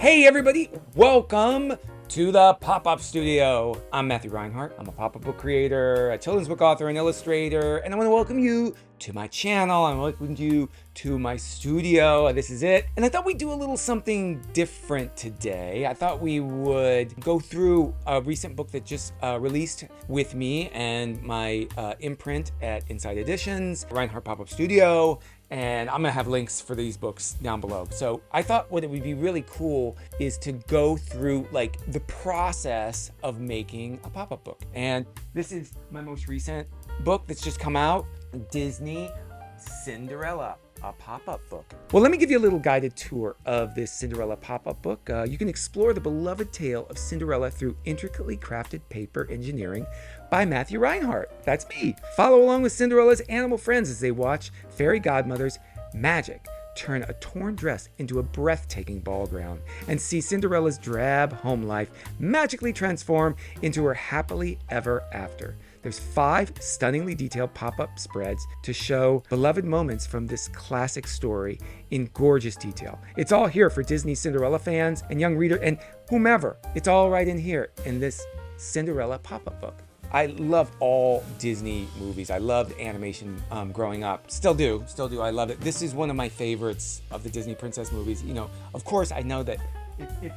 Hey everybody, welcome to the Pop-Up Studio. I'm Matthew Reinhardt. I'm a pop-up book creator, a children's book author and illustrator, and I want to welcome you to my channel. I welcome you to my studio. This is it. And I thought we'd do a little something different today. I thought we would go through a recent book that just released with me and my imprint at Inside Editions, Reinhardt Pop-Up Studio. And I'm gonna have links for these books down below. So I thought what it would be really cool is to go through like the process of making a pop-up book. And this is my most recent book that's just come out, Disney Cinderella, a pop-up book. Well, let me give you a little guided tour of this Cinderella pop-up book. You can explore the beloved tale of Cinderella through intricately crafted paper engineering by Matthew Reinhardt. That's me. Follow along with Cinderella's animal friends as they watch fairy godmother's magic turn a torn dress into a breathtaking ball gown and see Cinderella's drab home life magically transform into her happily ever after. There's 5 stunningly detailed pop-up spreads to show beloved moments from this classic story in gorgeous detail. It's all here for Disney Cinderella fans and young readers and whomever. It's all right in here in this Cinderella pop-up book. I loved all Disney movies. I loved animation growing up. Still do. I love it. This is one of my favorites of the Disney princess movies. You know, of course, I know that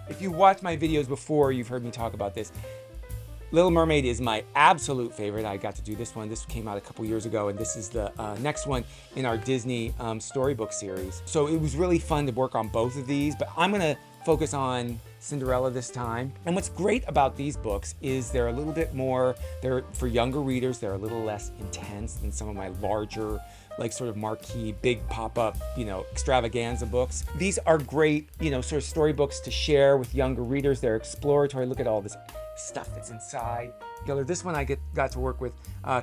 if you watch my videos before, you've heard me talk about this. Little Mermaid is my absolute favorite. I got to do this one. This came out a couple years ago, and this is the next one in our Disney storybook series. So it was really fun to work on both of these, but I'm gonna focus on Cinderella this time. And what's great about these books is they're a little bit more, they're for younger readers, they're a little less intense than some of my larger, like sort of marquee, big pop-up, extravaganza books. These are great, sort of storybooks to share with younger readers. They're exploratory. Look at all this stuff that's inside. This one I got to work with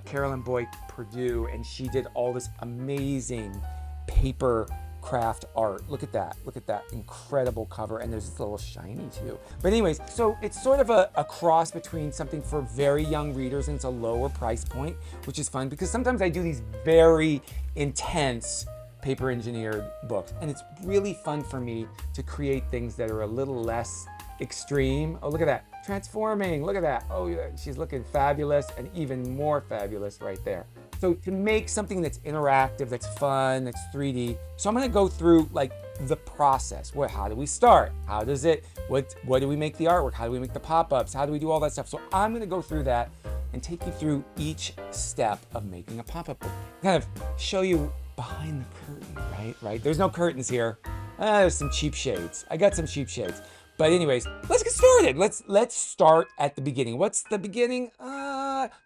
Carolyn Boyd Purdue, and she did all this amazing paper craft art. Look at that incredible cover, and there's this little shiny too. But anyways, so it's sort of a cross between something for very young readers, and it's a lower price point, which is fun because sometimes I do these very intense paper engineered books, and it's really fun for me to create things that are a little less extreme. Oh, look at that, transforming, look at that. Oh, yeah, she's looking fabulous, and even more fabulous right there. So to make something that's interactive, that's fun, that's 3D, so I'm gonna go through like the process. How do we start? How does it, what do we make the artwork? How do we make the pop-ups? How do we do all that stuff? So I'm gonna go through that and take you through each step of making a pop-up book. Kind of show you behind the curtain, right? There's no curtains here. There's some cheap shades. I got some cheap shades. But anyways, let's get started. Let's start at the beginning. What's the beginning?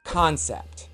Concept.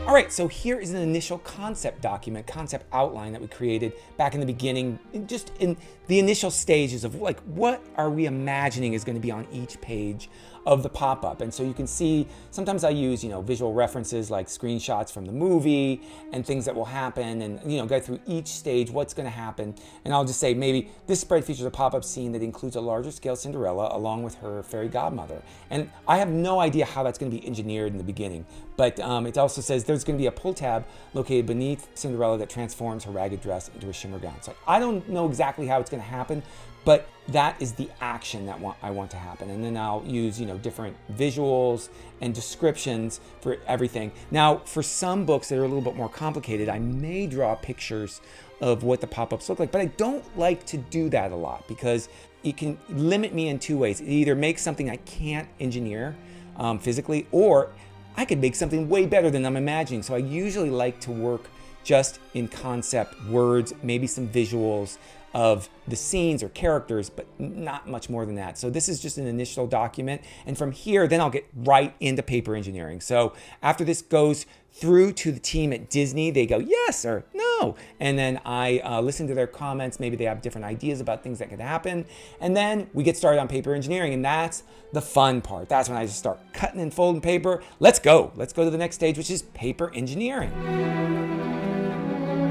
All right, so here is an initial concept document, concept outline that we created back in the beginning, just in the initial stages of like, what are we imagining is going to be on each page of the pop-up. And so you can see, sometimes I use, visual references like screenshots from the movie and things that will happen and, go through each stage, what's going to happen. And I'll just say maybe this spread features a pop-up scene that includes a larger scale Cinderella along with her fairy godmother. And I have no idea how that's going to be engineered in the beginning, but it also says there's going to be a pull tab located beneath Cinderella that transforms her ragged dress into a shimmer gown. So I don't know exactly how it's going to happen, but that is the action that I want to happen. And then I'll use, different visuals and descriptions for everything. Now, for some books that are a little bit more complicated, I may draw pictures of what the pop-ups look like, but I don't like to do that a lot because it can limit me in 2 ways. It either makes something I can't engineer physically, or I could make something way better than I'm imagining. So I usually like to work just in concept, words, maybe some visuals of the scenes or characters, but not much more than that. So this is just an initial document. And from here, then I'll get right into paper engineering. So after this goes through to the team at Disney, they go yes or no. And then I listen to their comments. Maybe they have different ideas about things that could happen. And then we get started on paper engineering. And that's the fun part. That's when I just start cutting and folding paper. Let's go. Let's go to the next stage, which is paper engineering.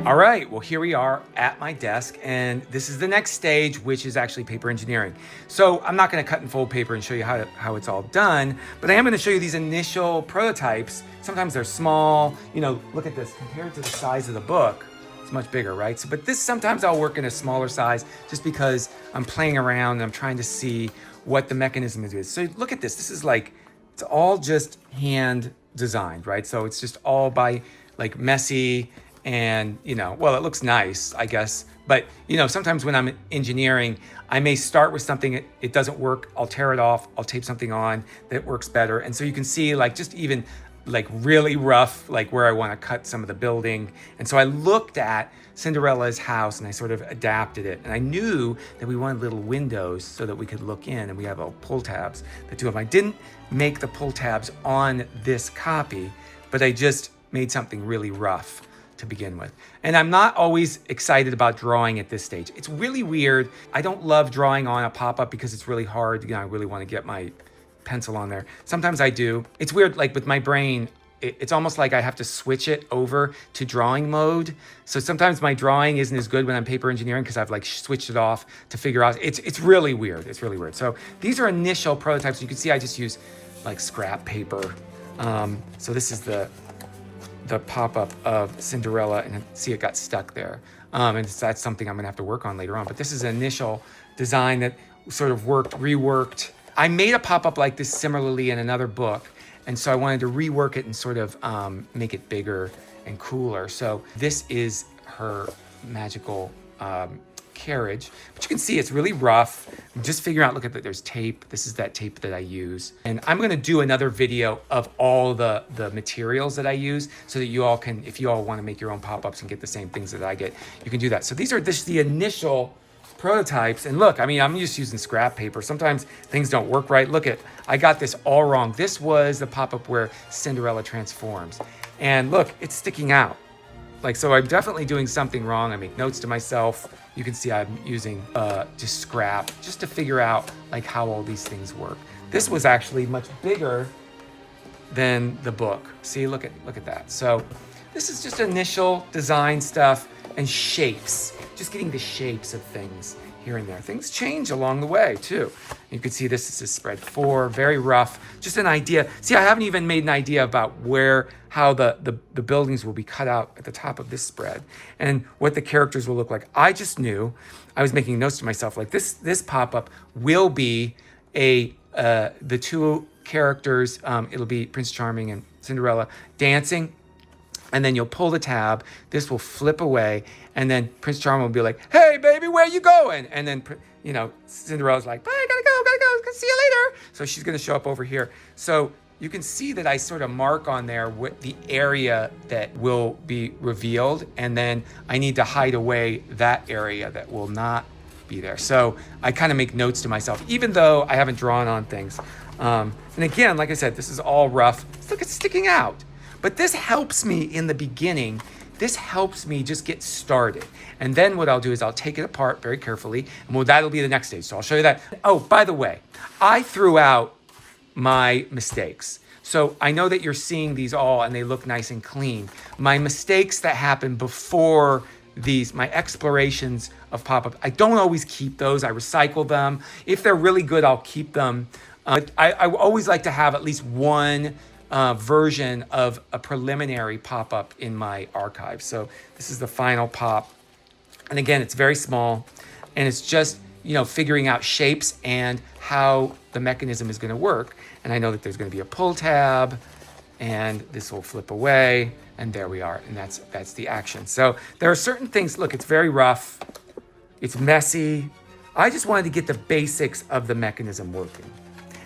All right, well, here we are at my desk, and this is the next stage, which is actually paper engineering. So I'm not gonna cut and fold paper and show you how it's all done, but I am gonna show you these initial prototypes. Sometimes they're small, look at this, compared to the size of the book, it's much bigger, right? So, but this, sometimes I'll work in a smaller size just because I'm playing around and I'm trying to see what the mechanism is. So look at this. This is like, it's all just hand designed, right? So it's just all by like messy and, you know, well, it looks nice, I guess. But, you know, sometimes when I'm engineering, I may start with something, it doesn't work. I'll tear it off. I'll tape something on that works better. And so you can see like just even like really rough, like where I want to cut some of the building. And so I looked at Cinderella's house and I sort of adapted it. And I knew that we wanted little windows so that we could look in, and we have pull tabs that do them. I didn't make the pull tabs on this copy, but I just made something really rough to begin with. And I'm not always excited about drawing at this stage. It's really weird. I don't love drawing on a pop-up because it's really hard. You know, I really want to get my pencil on there. Sometimes I do. It's weird, like with my brain, it's almost like I have to switch it over to drawing mode. So sometimes my drawing isn't as good when I'm paper engineering because I've like switched it off to figure out. It's really weird. It's really weird. So these are initial prototypes. You can see I just use like scrap paper. So this is the pop-up of Cinderella, and see it got stuck there. And that's something I'm gonna have to work on later on. But this is an initial design that sort of reworked. I made a pop-up like this similarly in another book, and so I wanted to rework it and sort of make it bigger and cooler. So this is her magical carriage, but you can see it's really rough. Just figure out, look at that, there's tape. This is that tape that I use. And I'm gonna do another video of all the materials that I use so that you all can, if you all wanna make your own pop-ups and get the same things that I get, you can do that. So these are just the initial prototypes. And look, I mean, I'm just using scrap paper. Sometimes things don't work right. Look at, I got this all wrong. This was the pop-up where Cinderella transforms. And look, it's sticking out. Like, so I'm definitely doing something wrong. I make notes to myself. You can see I'm using just scrap just to figure out like how all these things work. This was actually much bigger than the book. See, look at that. So this is just initial design stuff and shapes, just getting the shapes of things here and there. Things change along the way too. You can see this is spread 4, very rough, just an idea. See, I haven't even made an idea about how the buildings will be cut out at the top of this spread and what the characters will look like. I just knew, I was making notes to myself, like this pop-up will be the two characters, it'll be Prince Charming and Cinderella dancing, and then you'll pull the tab, this will flip away, and then Prince Charming will be like, hey baby, where you going? And then, you know, Cinderella's like, bye, gotta go, see you later. So she's gonna show up over here. So you can see that I sort of mark on there what the area that will be revealed, and then I need to hide away that area that will not be there. So I kind of make notes to myself, even though I haven't drawn on things. And again, like I said, this is all rough. Look, it's sticking out. But this helps me in the beginning. This helps me just get started. And then what I'll do is I'll take it apart very carefully, and that'll be the next stage. So I'll show you that. Oh, by the way, I threw out my mistakes. So I know that you're seeing these all and they look nice and clean. My mistakes that happened before these, my explorations of pop-up, I don't always keep those. I recycle them. If they're really good, I'll keep them. I always like to have at least one version of a preliminary pop-up in my archive. So this is the final pop. And again, it's very small, and it's just, you know, figuring out shapes and how the mechanism is going to work. And I know that there's going to be a pull tab, and this will flip away, and there we are. And that's the action. So there are certain things, look, it's very rough. It's messy. I just wanted to get the basics of the mechanism working.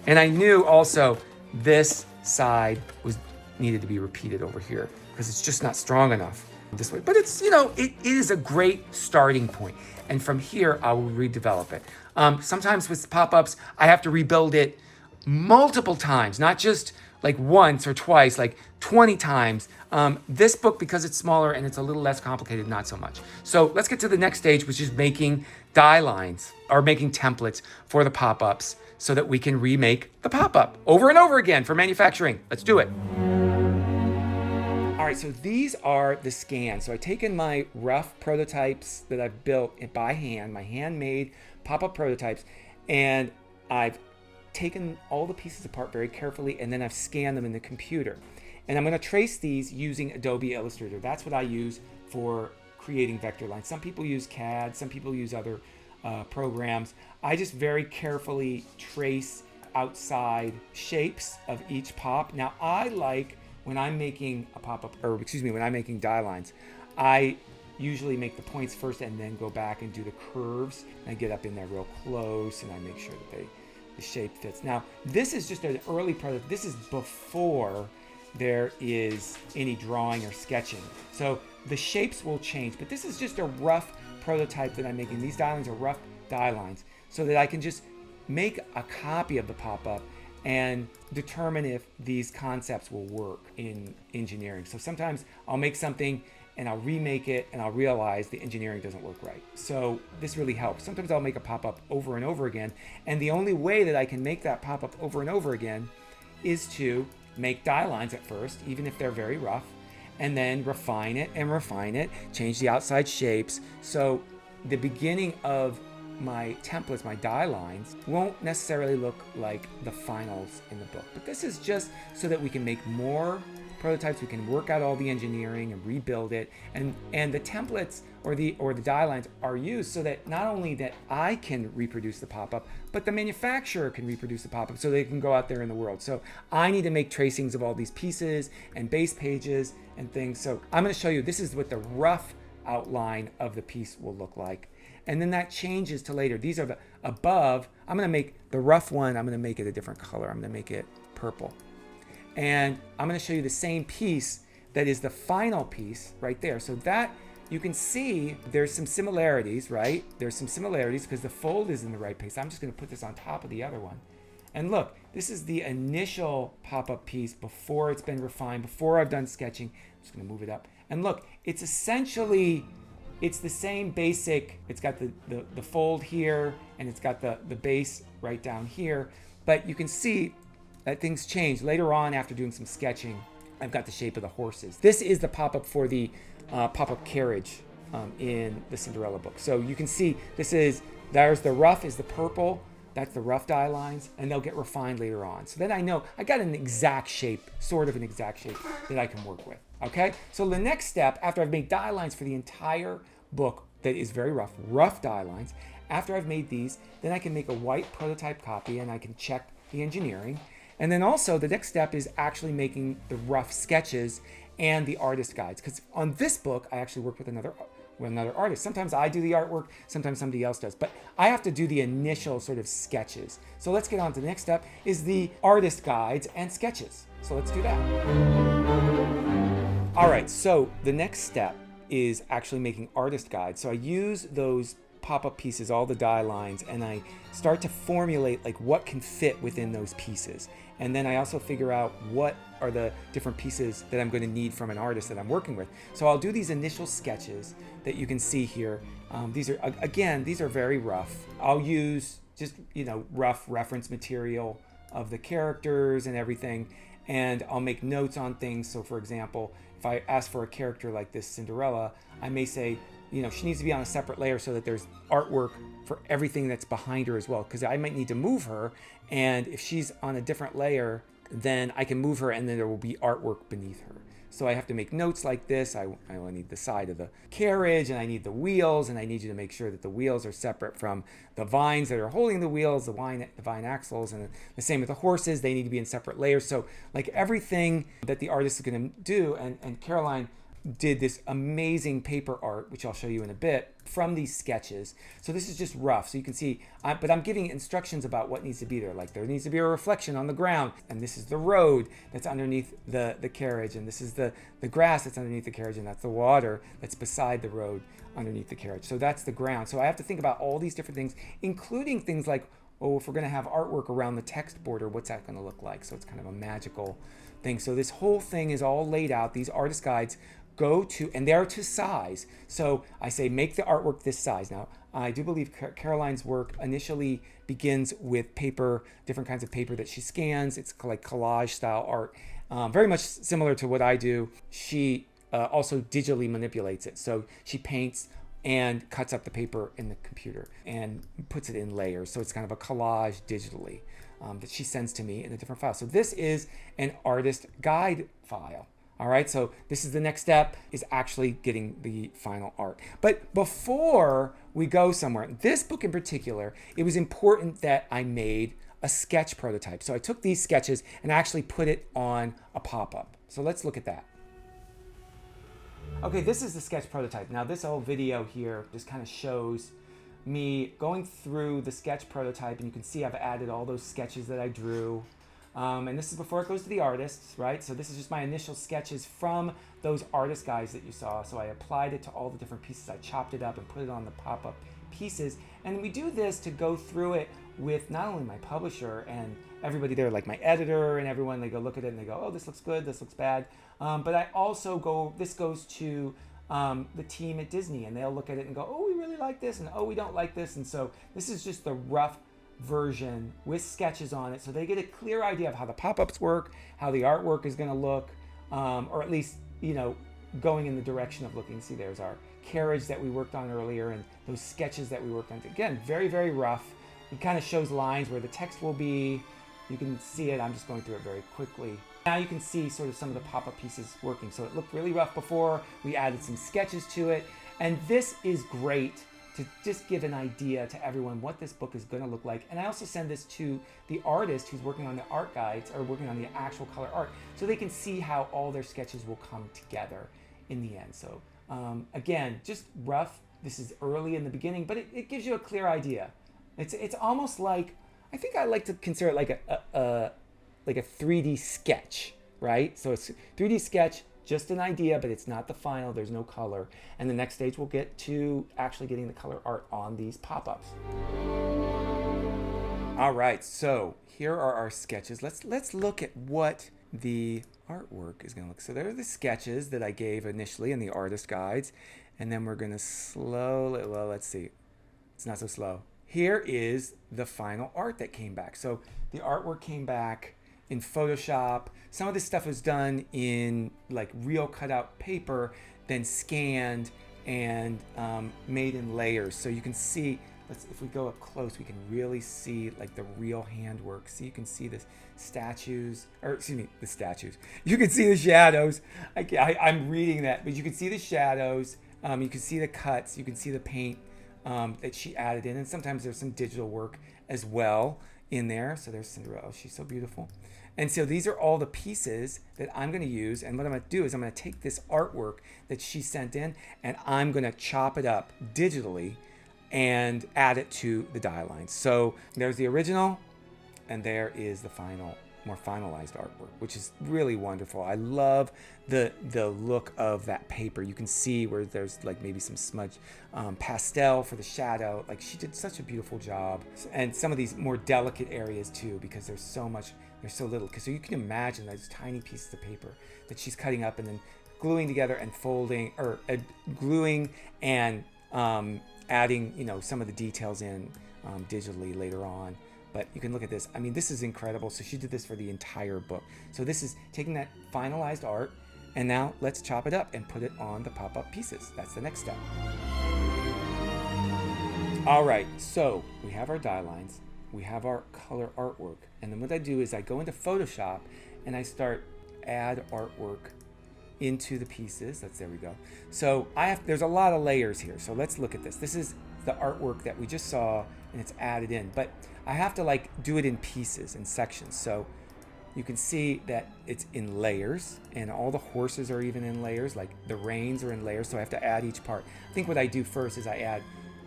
And I knew also this side needed to be repeated over here because it's just not strong enough this way. But it's, you know, it is a great starting point. And from here, I will redevelop it. Sometimes with pop-ups, I have to rebuild it multiple times, not just like once or twice, like 20 times. This book, because it's smaller and it's a little less complicated, not so much. So let's get to the next stage, which is making die lines or making templates for the pop-ups so that we can remake the pop-up over and over again for manufacturing. Let's do it. All right, so these are the scans. So I've taken my rough prototypes that I've built by hand, my handmade pop-up prototypes, and I've taken all the pieces apart very carefully, and then I've scanned them in the computer. And I'm gonna trace these using Adobe Illustrator. That's what I use for creating vector lines. Some people use CAD, some people use other programs, I just very carefully trace outside shapes of each pop. Now I like, when I'm making a pop-up, or excuse me, when I'm making die lines, I usually make the points first and then go back and do the curves. And I get up in there real close and I make sure that the shape fits. Now, this is just an early product. This is before there is any drawing or sketching. So the shapes will change, but this is just a rough prototype that I'm making. These die lines are rough die lines so that I can just make a copy of the pop-up and determine if these concepts will work in engineering. So sometimes I'll make something and I'll remake it and I'll realize the engineering doesn't work right. So this really helps. Sometimes I'll make a pop-up over and over again, and the only way that I can make that pop-up over and over again is to make die lines at first, even if they're very rough, and then refine it, change the outside shapes. So the beginning of my templates, my die lines, won't necessarily look like the finals in the book. But this is just so that we can make more prototypes, we can work out all the engineering and rebuild it, and the templates or the die lines are used so that not only that I can reproduce the pop-up, but the manufacturer can reproduce the pop-up so they can go out there in the world. So I need to make tracings of all these pieces and base pages and things. So I'm going to show you, this is what the rough outline of the piece will look like. And then that changes to later. These are the above. I'm going to make the rough one, I'm going to make it a different color. I'm going to make it purple. And I'm going to show you the same piece that is the final piece right there. So that you can see there's some similarities, right? There's some similarities because the fold is in the right place. I'm just going to put this on top of the other one. And look, this is the initial pop-up piece before it's been refined, before I've done sketching. I'm just going to move it up. And look, it's essentially, it's the same basic, it's got the fold here and it's got the base right down here. But you can see that things change. Later on, after doing some sketching, I've got the shape of the horses. This is the pop-up for the pop-up carriage in the Cinderella book. So you can see there's the rough is the purple, that's the rough die lines, and they'll get refined later on. So then I know I got an exact shape, sort of an exact shape that I can work with, okay? So the next step, after I've made die lines for the entire book that is very rough die lines, after I've made these, then I can make a white prototype copy and I can check the engineering. And then also the next step is actually making the rough sketches and the artist guides. Because on this book, I actually work with another artist. Sometimes I do the artwork, sometimes somebody else does. But I have to do the initial sort of sketches. So let's get on to the next step, is the artist guides and sketches. So let's do that. All right, so the next step is actually making artist guides. So I use those pop-up pieces, all the die lines, and I start to formulate like what can fit within those pieces. And then I also figure out what are the different pieces that I'm going to need from an artist that I'm working with. So I'll do these initial sketches that you can see here. These are very rough. I'll use just, rough reference material of the characters and everything, and I'll make notes on things. So for example, if I ask for a character like this Cinderella, I may say, she needs to be on a separate layer so that there's artwork for everything that's behind her as well, because I might need to move her, and if she's on a different layer, then I can move her and then there will be artwork beneath her. So I have to make notes like this. I will need the side of the carriage, and I need the wheels, and I need you to make sure that the wheels are separate from the vines that are holding the wheels, the vine axles, and the same with the horses. They need to be in separate layers. So like everything that the artist is going to do, and Caroline did this amazing paper art, which I'll show you in a bit, from these sketches. So this is just rough, so you can see, but I'm giving instructions about what needs to be there. Like there needs to be a reflection on the ground, and this is the road that's underneath the carriage, and this is the grass that's underneath the carriage, and that's the water that's beside the road underneath the carriage. So that's the ground. So I have to think about all these different things, including things like, oh, if we're gonna have artwork around the text border, what's that gonna look like? So it's kind of a magical thing. So this whole thing is all laid out. These artist guides go to, and they're to size. So I say, make the artwork this size. Now, I do believe Caroline's work initially begins with paper, different kinds of paper that she scans. It's like collage style art, very much similar to what I do. She also digitally manipulates it. So she paints and cuts up the paper in the computer and puts it in layers. So it's kind of a collage digitally that she sends to me in a different file. So this is an artist guide file. All All right, so this is the next step, is actually getting the final art. But before we go somewhere, this book in particular, it was important that I made a sketch prototype. So I took these sketches and actually put it on a pop-up. So let's look at that. Okay, this is the sketch prototype. Now this whole video here just kind of shows me going through the sketch prototype, and you can see I've added all those sketches that I drew. And this is before it goes to the artists, right? So this is just my initial sketches from those artist guides that you saw. So I applied it to all the different pieces. I chopped it up and put it on the pop-up pieces. And we do this to go through it with not only my publisher and everybody there, like my editor and everyone. They go look at it and they go, oh, this looks good, this looks bad. But I also this goes to the team at Disney, and they'll look at it and go, oh, we really like this, and oh, we don't like this. And so this is just the rough version with sketches on it, so they get a clear idea of how the pop-ups work, how the artwork is going to look, or at least, you know, going in the direction of looking. See, there's our carriage that we worked on earlier, and those sketches that we worked on. Again, very, very rough. It kind of shows lines where the text will be. You can see it. I'm just going through it very quickly. Now you can see sort of some of the pop-up pieces working. So it looked really rough before. We added some sketches to it, and this is great to just give an idea to everyone what this book is going to look like. And I also send this to the artist who's working on the art guides, or working on the actual color art, so they can see how all their sketches will come together in the end. So again, just rough. This is early in the beginning, but it gives you a clear idea. It's almost like, I think I like to consider it like a 3D sketch, right? So it's 3D sketch, just an idea, but it's not the final. There's no color. And the next stage we'll get to actually getting the color art on these pop-ups. All right, so here are our sketches. Let's look at what the artwork is going to look. So there are the sketches that I gave initially in the artist guides, and then we're going to slowly, well, let's see. It's not so slow. Here is the final art that came back. So the artwork came back in Photoshop. Some of this stuff was done in like real cutout paper, then scanned and made in layers. So you can see, if we go up close, we can really see like the real handwork. So you can see the statues, or excuse me, the statues. You can see the shadows. I'm reading that, but you can see the shadows. You can see the cuts. You can see the paint that she added in. And sometimes there's some digital work as well in there. So there's Cinderella. She's so beautiful. And so these are all the pieces that I'm going to use. And what I'm going to do is I'm going to take this artwork that she sent in, and I'm going to chop it up digitally and add it to the die lines. So there's the original, and there is the final, more finalized artwork, which is really wonderful. I love the look of that paper. You can see where there's like maybe some smudge pastel for the shadow. Like, she did such a beautiful job. And some of these more delicate areas too, because there's so much, there's so little. So you can imagine those tiny pieces of paper that she's cutting up and then gluing together and folding, or gluing and adding, you know, some of the details in digitally later on. But you can look at this. I mean, this is incredible. So she did this for the entire book. So this is taking that finalized art, and now let's chop it up and put it on the pop-up pieces. That's the next step. All right, so we have our die lines, we have our color artwork, and then what I do is I go into Photoshop and I start add artwork into the pieces. There we go. So there's a lot of layers here. So let's look at this. This is the artwork that we just saw, and it's added in, but I have to like do it in pieces and sections. So you can see that it's in layers, and all the horses are even in layers, like the reins are in layers. So I have to add each part. I think what I do first is I add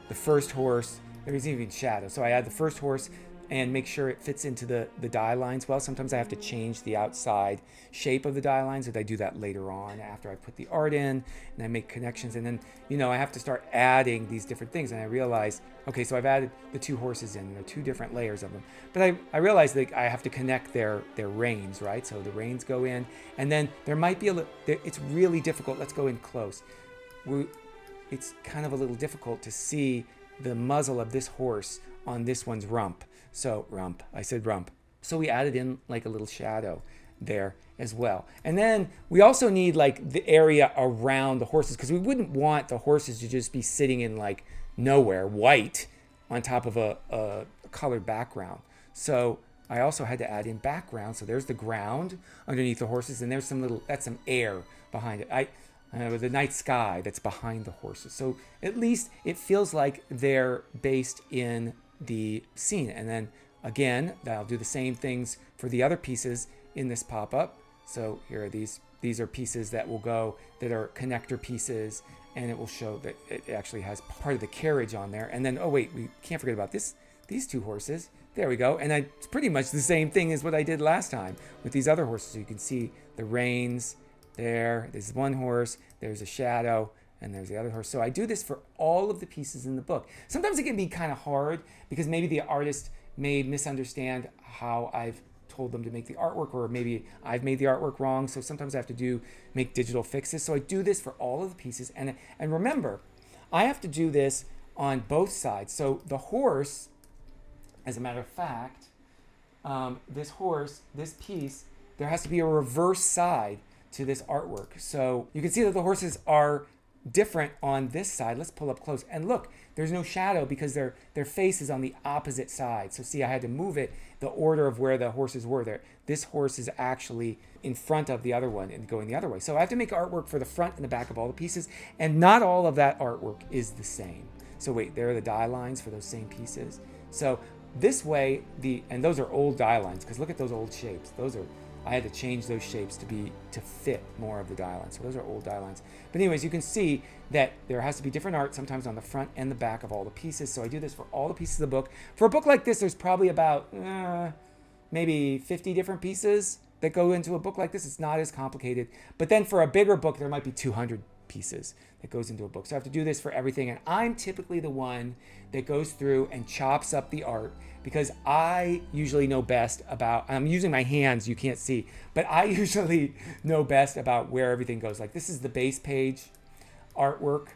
the first horse. There's even shadow. So I add the first horse and make sure it fits into the die lines well. Sometimes I have to change the outside shape of the die lines, but I do that later on after I put the art in and I make connections. And then, you know, I have to start adding these different things. And I realize, okay, so I've added the two horses in. There are two different layers of them. But I realize that I have to connect their reins, right? So the reins go in, and then there might be it's really difficult. Let's go in close. It's kind of a little difficult to see the muzzle of this horse on this one's rump. So I said rump. So we added in like a little shadow there as well. And then we also need like the area around the horses, because we wouldn't want the horses to just be sitting in like nowhere, white, on top of a colored background. So I also had to add in background. So there's the ground underneath the horses, and there's that's some air behind it. With the night sky that's behind the horses. So at least it feels like they're based in the scene. And then again, I'll do the same things for the other pieces in this pop-up. So here are these are pieces that will go, that are connector pieces, and it will show that it actually has part of the carriage on there. And then, oh wait, we can't forget about these two horses. There we go. And it's pretty much the same thing as what I did last time with these other horses. So you can see the reins there. There's one horse, there's a shadow, and there's the other horse. So I do this for all of the pieces in the book. Sometimes it can be kind of hard because maybe the artist may misunderstand how I've told them to make the artwork, or maybe I've made the artwork wrong. So sometimes I have to make digital fixes. So I do this for all of the pieces. And remember, I have to do this on both sides. So the horse, as a matter of fact, this piece, there has to be a reverse side to this artwork. So you can see that the horses are different on this side. Let's pull up close. And look, there's no shadow because their face is on the opposite side. So see, I had to move it, the order of where the horses were there. This horse is actually in front of the other one and going the other way. So I have to make artwork for the front and the back of all the pieces, and not all of that artwork is the same. So wait, there are the die lines for those same pieces. So this way, and those are old die lines, because look at those old shapes. I had to change those shapes to fit more of the die lines. So those are old die lines. But anyways, you can see that there has to be different art sometimes on the front and the back of all the pieces. So I do this for all the pieces of the book. For a book like this, there's probably about maybe 50 different pieces that go into a book like this. It's not as complicated. But then for a bigger book, there might be 200 pieces that goes into a book. So I have to do this for everything. And I'm typically the one that goes through and chops up the art, because I usually know best about, I'm using my hands, you can't see, but I usually know best about where everything goes. Like this is the base page artwork,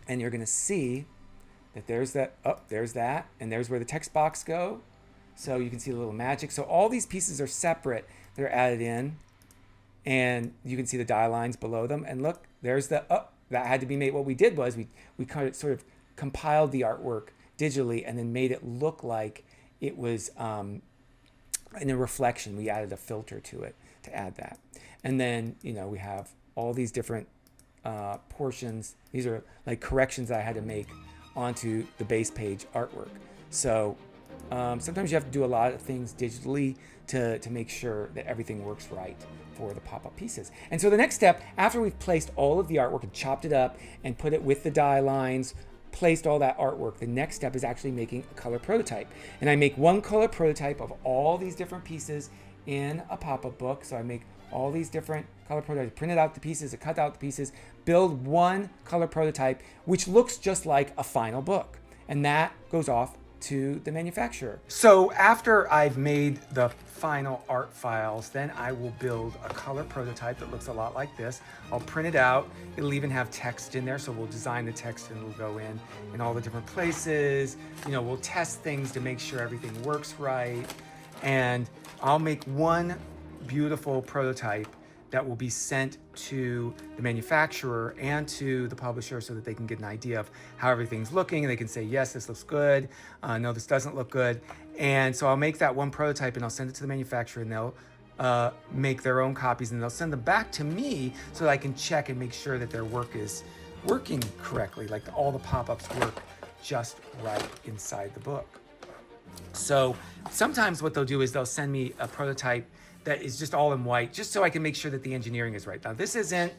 and you're gonna see that there's that, and there's where the text box go. So you can see the little magic. So all these pieces are separate, they're added in, and you can see the die lines below them. And look, there's that had to be made. What we did was we kind of sort of compiled the artwork digitally and then made it look like it was in a reflection. We added a filter to it to add that. And then, we have all these different portions. These are like corrections that I had to make onto the base page artwork. So sometimes you have to do a lot of things digitally to make sure that everything works right for the pop-up pieces. And so the next step, after we've placed all of the artwork and chopped it up and put it with the die lines, placed all that artwork, the next step is actually making a color prototype. And I make one color prototype of all these different pieces in a pop-up book. So I make all these different color prototypes, printed out the pieces, I cut out the pieces, build one color prototype, which looks just like a final book. And that goes off to the manufacturer. So after I've made the final art files, then I will build a color prototype that looks a lot like this. I'll print it out. It'll even have text in there, so we'll design the text and it'll go in all the different places. We'll test things to make sure everything works right. And I'll make one beautiful prototype that will be sent to the manufacturer and to the publisher so that they can get an idea of how everything's looking, and they can say, yes, this looks good, no, this doesn't look good. And so I'll make that one prototype and I'll send it to the manufacturer, and they'll make their own copies, and they'll send them back to me so that I can check and make sure that their work is working correctly, like all the pop-ups work just right inside the book. So sometimes what they'll do is they'll send me a prototype that is just all in white, just so I can make sure that the engineering is right. Now this isn't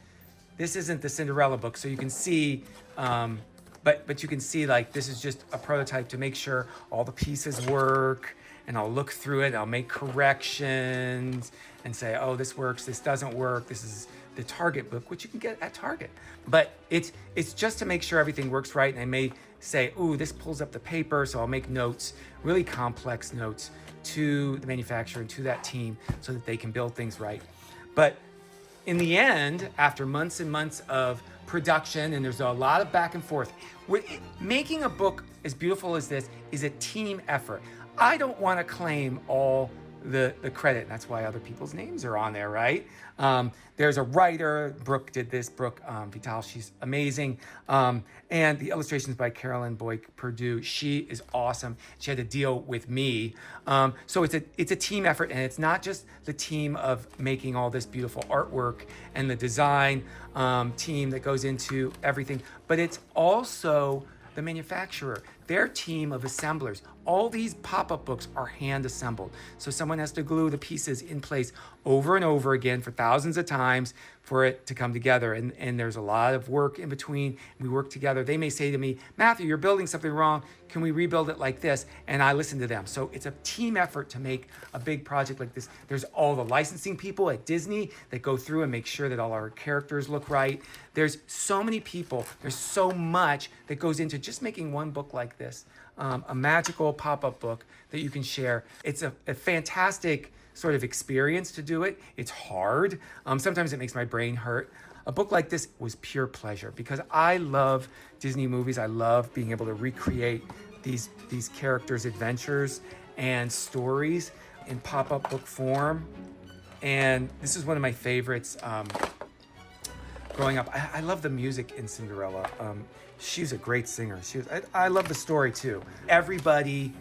the Cinderella book, so you can see, but you can see like this is just a prototype to make sure all the pieces work, and I'll look through it, I'll make corrections and say, oh, this works, this doesn't work, this is the Target book, which you can get at Target. But it's just to make sure everything works right, and I may say, ooh, this pulls up the paper, so I'll make notes, really complex notes, to the manufacturer and to that team so that they can build things right. But in the end, after months and months of production, and there's a lot of back and forth, making a book as beautiful as this is a team effort. I don't want to claim all the credit. That's why other people's names are on there, right? There's a writer, Brooke did this, Brooke Vital, she's amazing. And the illustrations by Carolyn Boyk Purdue, she is awesome. She had to deal with me. So it's a team effort, and it's not just the team of making all this beautiful artwork and the design team that goes into everything, but it's also the manufacturer, their team of assemblers. All these pop-up books are hand assembled. So someone has to glue the pieces in place over and over again for thousands of times for it to come together. And there's a lot of work in between. We work together. They may say to me, Matthew, you're building something wrong. Can we rebuild it like this? And I listen to them. So it's a team effort to make a big project like this. There's all the licensing people at Disney that go through and make sure that all our characters look right. There's so many people. There's so much that goes into just making one book like this. A magical pop-up book that you can share. It's a fantastic sort of experience to do it. It's hard. Sometimes it makes my brain hurt. A book like this was pure pleasure because I love Disney movies. I love being able to recreate these characters' adventures and stories in pop-up book form. And this is one of my favorites. Growing up, I love the music in Cinderella. She's a great singer. I love the story too. Everybody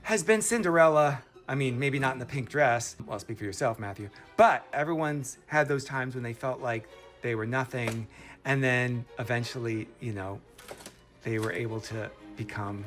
has been Cinderella. I mean, maybe not in the pink dress. Well, speak for yourself, Matthew. But everyone's had those times when they felt like they were nothing. And then eventually, you know, they were able to become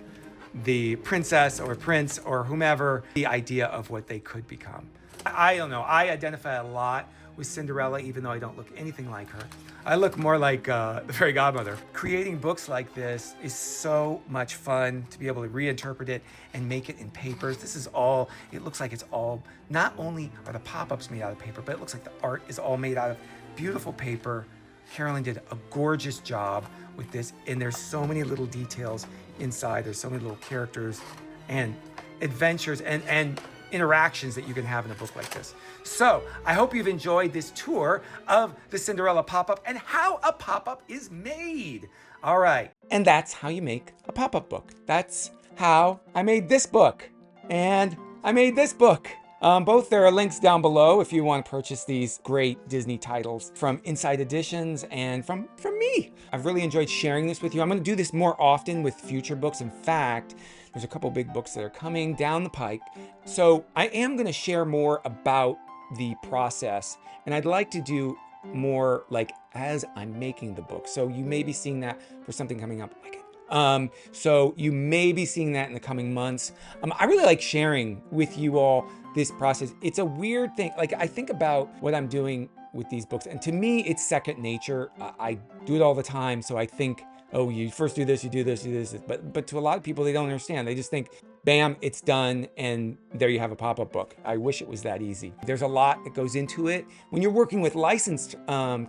the princess or prince or whomever, the idea of what they could become. I don't know. I identify a lot with Cinderella, even though I don't look anything like her. I look more like the fairy godmother. Creating books like this is so much fun to be able to reinterpret it and make it in papers. This is all, it looks like it's all, not only are the pop-ups made out of paper, but it looks like the art is all made out of beautiful paper. Carolyn did a gorgeous job with this, and there's so many little details inside. There's so many little characters and adventures and interactions that you can have in a book like this. So I hope you've enjoyed this tour of the Cinderella pop-up and how a pop-up is made. All right. And that's how you make a pop-up book. That's how I made this book. And I made this book. Both there are links down below if you want to purchase these great Disney titles from Inside Editions and from me. I've really enjoyed sharing this with you. I'm going to do this more often with future books. In fact, there's a couple big books that are coming down the pike. So I am going to share more about the process, and I'd like to do more like as I'm making the book. So you may be seeing that for something coming up like it. So you may be seeing that in the coming months. I really like sharing with you all this process. It's a weird thing. Like I think about what I'm doing with these books, and to me, it's second nature. I do it all the time. So I think, oh, you first do this, you do this, you do this. But to a lot of people, they don't understand. They just think, bam, it's done, and there you have a pop-up book. I wish it was that easy. There's a lot that goes into it. When you're working with licensed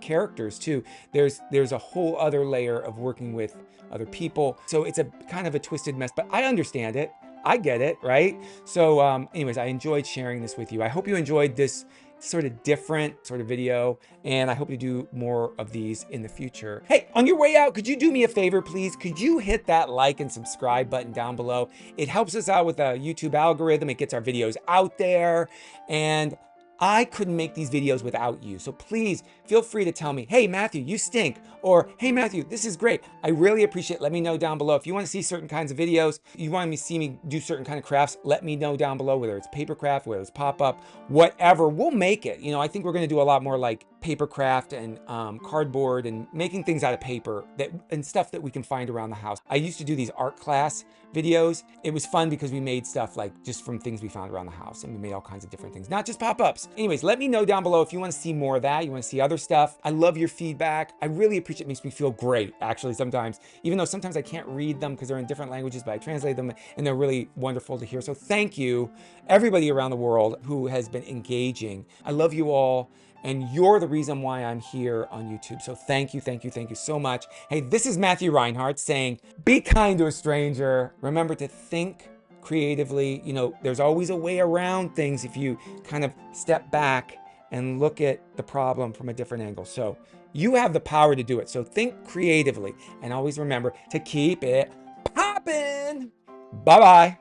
characters too, there's a whole other layer of working with other people. So it's a kind of a twisted mess, but I understand it. I get it, right? So anyways, I enjoyed sharing this with you. I hope you enjoyed this sort of different sort of video, and I hope to do more of these in the future. Hey, on your way out, could you do me a favor, please? Could you hit that like and subscribe button down below? It helps us out with the YouTube algorithm. It gets our videos out there, and I couldn't make these videos without you. So please feel free to tell me, hey, Matthew, you stink. Or, hey, Matthew, this is great. I really appreciate it. Let me know down below. If you want to see certain kinds of videos, you want to see me do certain kind of crafts, let me know down below, whether it's paper craft, whether it's pop-up, whatever. We'll make it. You know, I think we're going to do a lot more like paper craft and cardboard and making things out of paper and stuff that we can find around the house. I used to do these art class videos. It was fun because we made stuff like just from things we found around the house, and we made all kinds of different things, not just pop-ups. Anyways, let me know down below if you want to see more of that, you want to see other stuff. I love your feedback. I really appreciate it. Makes me feel great, actually, sometimes, even though sometimes I can't read them because they're in different languages, but I translate them and they're really wonderful to hear. So thank you, everybody around the world who has been engaging. I love you all, and you're the reason why I'm here on YouTube. So thank you, thank you, thank you so much. Hey, this is Matthew Reinhardt saying, be kind to a stranger. Remember to think creatively. You know, there's always a way around things if you kind of step back and look at the problem from a different angle. So you have the power to do it. So think creatively, and always remember to keep it poppin'. Bye-bye.